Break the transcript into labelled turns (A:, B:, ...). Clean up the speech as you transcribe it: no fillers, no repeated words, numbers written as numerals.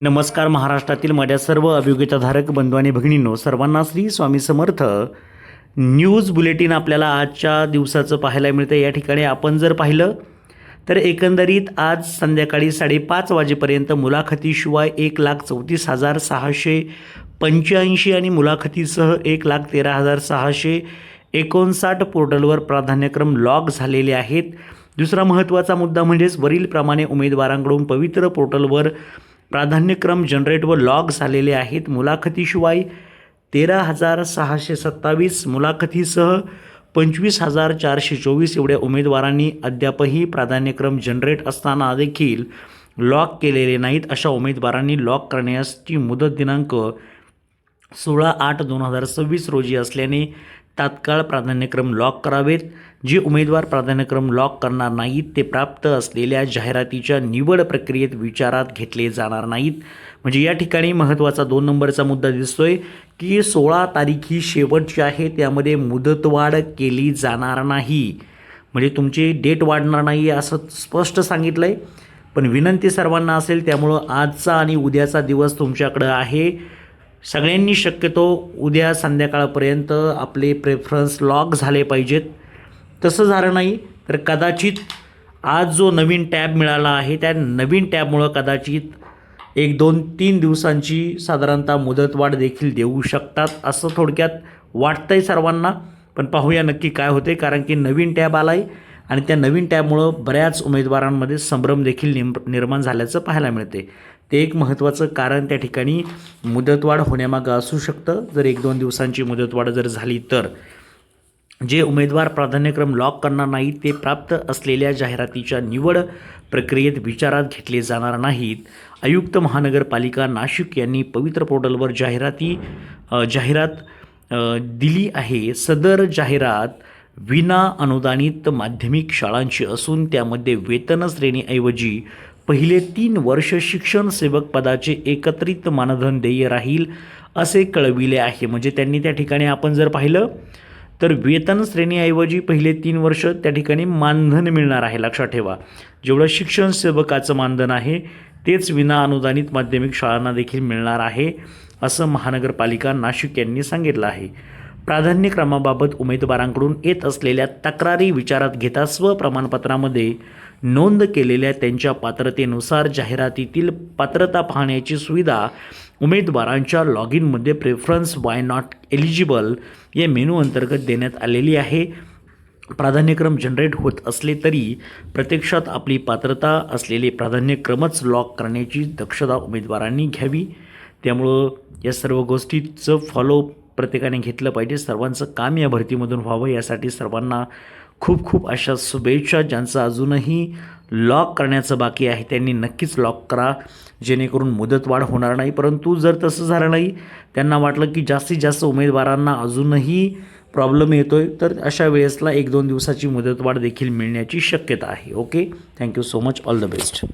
A: नमस्कार. महाराष्ट्रातील माझ्या सर्व अभियोग्यताधारक बंधू आणि भगिनींनो, सर्वांना श्री स्वामी समर्थ. न्यूज बुलेटिन आपल्याला आजच्या दिवसाचं पाहायला मिळतं. या ठिकाणी आपण जर पाहिलं तर एकंदरीत आज संध्याकाळी 5:30 वाजेपर्यंत मुलाखतीशिवाय 1,34,685 आणि मुलाखतीसह 1,13,659 पोर्टलवर प्राधान्यक्रम लॉग झालेले आहेत. दुसरा महत्त्वाचा मुद्दा म्हणजेच वरीलप्रमाणे उमेदवारांकडून पवित्र पोर्टलवर प्राधान्यक्रम जनरेट व लॉग झालेले आहेत. मुलाखतीशिवाय 13,627, मुलाखतीसह 25,424 एवढ्या उमेदवारांनी अद्यापही प्राधान्यक्रम जनरेट असताना देखील लॉक केलेले नाहीत. अशा उमेदवारांनी लॉक करण्याची मुदत दिनांक 16/8/2026 रोजी असल्याने तात्काळ प्राधान्यक्रम लॉक करावेत. जे उमेदवार प्राधान्यक्रम लॉक करणार नाहीत ते प्राप्त असलेल्या जाहिरातीच्या निवड प्रक्रियेत विचारात घेतले जाणार नाहीत. म्हणजे या ठिकाणी महत्त्वाचा 2 नंबरचा मुद्दा दिसतोय की 16 तारीख ही शेवटची आहे, त्यामध्ये मुदतवाढ केली जाणार नाही. म्हणजे तुमची डेट वाढणार नाही असं स्पष्ट सांगितलं आहे. पण विनंती सर्वांना असेल, त्यामुळं आजचा आणि उद्याचा दिवस तुमच्याकडं आहे. सगळ्यांनी शक्यतो उद्या संध्याकाळपर्यंत आपले प्रेफरन्स लॉक झाले पाहिजेत. तसं झालं नाही तर कदाचित आज जो नवीन टॅब मिळाला आहे त्या नवीन टॅबमुळं कदाचित 1, 2, 3 दिवसांची साधारणतः मुदतवाढ देखील देऊ शकतात असं थोडक्यात वाटतं आहे सर्वांना. पण पाहूया नक्की काय होते, कारण की नवीन टॅब आला आहे आणि त्या नवीन टॅबमुळं बऱ्याच उमेदवारांमध्ये संभ्रम देखील निर्माण झाल्याचं पाहायला मिळते. ते एक महत्त्वाचं कारण त्या ठिकाणी मुदतवाढ होण्यामागं असू शकतं. जर 1-2 दिवसांची मुदतवाढ जर झाली तर जे उमेदवार प्राधान्यक्रम लॉक करणार नाहीत ते प्राप्त असलेल्या जाहिरातीच्या निवड प्रक्रियेत विचारात घेतले जाणार नाहीत. आयुक्त महानगरपालिका नाशिक यांनी पवित्र पोर्टलवर जाहिरात दिली आहे. सदर जाहिरात विना अनुदानित माध्यमिक शाळांची असून त्यामध्ये वेतन श्रेणीऐवजी पहिले 3 वर्ष शिक्षण सेवक पदाचे एकत्रित मानधन देय राहील असे कळविले आहे. म्हणजे त्यांनी त्या ठिकाणी आपण जर पाहिलं तर वेतन श्रेणीऐवजी पहिले 3 वर्ष त्या ठिकाणी मानधन मिळणार आहे. लक्षात ठेवा, जेवढं शिक्षण सेवकाचं मानधन आहे तेच विना अनुदानित माध्यमिक शाळांना देखील मिळणार आहे असं महानगरपालिका नाशिक यांनी सांगितलं आहे. प्राधान्यक्रमाबाबत उमेदवारांकडून येत असलेल्या तक्रारी विचारात घेता स्वप्रमाणपत्रामध्ये नोंद केलेल्या त्यांच्या पात्रतेनुसार जाहिरातीतील पात्रता पाहण्याची सुविधा उमेदवारांच्या लॉग इनमध्ये प्रेफरन्स वाय नॉट एलिजिबल या मेनू अंतर्गत देण्यात आलेली आहे. प्राधान्यक्रम जनरेट होत असले तरी प्रत्यक्षात आपली पात्रता असलेले प्राधान्यक्रमच लॉक करण्याची दक्षता उमेदवारांनी घ्यावी. त्यामुळं या सर्व गोष्टीचं फॉलो प्रत्येकाने घेतलं पाहिजे. सर्वांचं काम या भरतीमधून व्हावं यासाठी सर्वांना खूप खूप अशा शुभेच्छा. ज्यांचं अजूनही लॉक करण्याचं बाकी आहे त्यांनी नक्कीच लॉक करा, जेणेकरून मुदतवाढ होणार नाही. परंतु जर तसं झालं नाही, त्यांना वाटलं की जास्तीत जास्त उमेदवारांना अजूनही प्रॉब्लेम येतोय, तर अशा वेळेसला 1-2 दिवसाची मुदतवाढ देखील मिळण्याची शक्यता आहे. Okay, thank you so much. All the best.